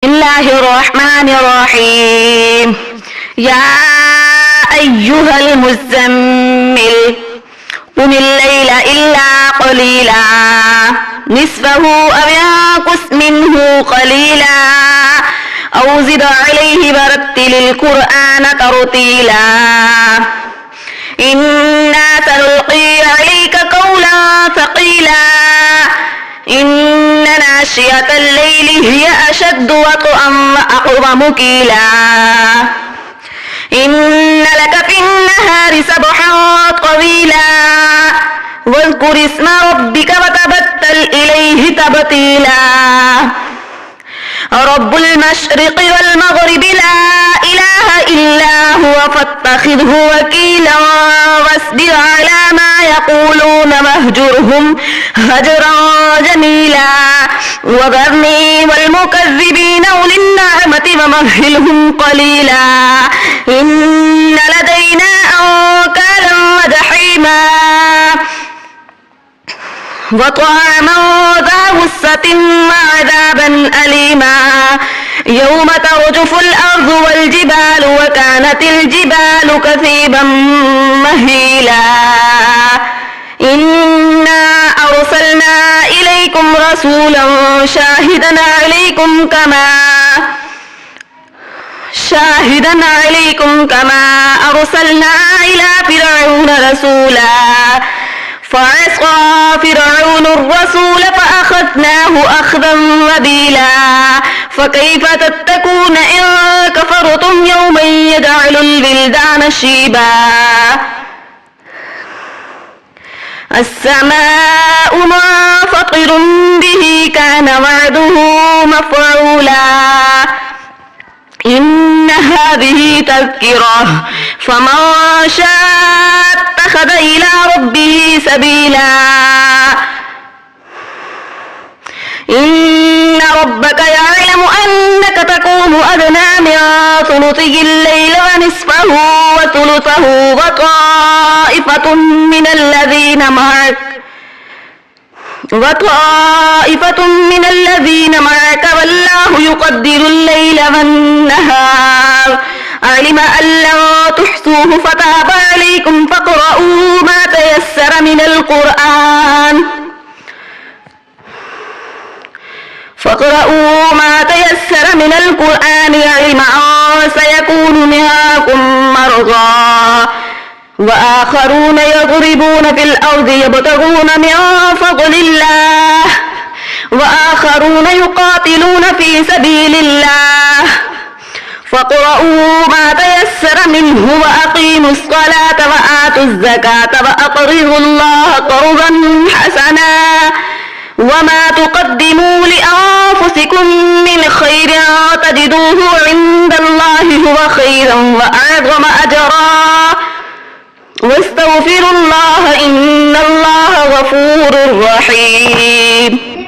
بسم الله الرحمن الرحيم. يا أيها المزمل قم الليل إلا قليلا نصفه أو ينقص منه قليلا أو زد عليه ورتل القرآن ترتيلا إنا سنلقي عليك قولا ثقيلا إن ناشئة الليل هي أشد وطئا وأقوم قيلا إن لك في النهار سبحا طويلا واذكر اسم ربك وتبتل إليه تبتيلا رب المشرق والمغرب لا إله إلا هو فاتخذه وكيلا واصبر على ما يقولون واهجرهم هجرا جميلا وذرني والمكذبين أولي النعمة ومهلهم قليلا إن لدينا أنكالا وجحيما وطعاما ذا غصة وعذابا أليما يوم ترجف الأرض والجبال وكانت الجبال كثيبا مهيلا إنا أرسلنا إليكم رسولا شاهدا عليكم كما أرسلنا إلى فرعون رسولا فعصى فرعون الرسول فأخذناه أخذا وبيلا فكيف تتقون إن كفرتم يوما يجعل الولدان شيبا السماء منفطر به كان وعده مفعولا إن هذه تذكرة فمن شاء اتخذ إلى ربه سبيلا إن ربك يعلم أنك تقوم أدنى من ثلثي الليل ونصفه وثلثه وطائفة من الذين معك والله يقدر الليل والنهار علم أن لن تحصوه فتاب عليكم فاقرؤوا ما تيسر من القرآن علم أن سيكون منكم مرضى وآخرون يضربون في الأرض يبتغون من فضل الله وآخرون يقاتلون في سبيل الله فاقرؤوا ما تيسر منه وأقيموا الصلاة وآتوا الزكاة وأقرضوا الله قرضا حسنا وما تقدموا لأنفسكم من خير تجدوه عند الله هو خيرا وأعظم أجرا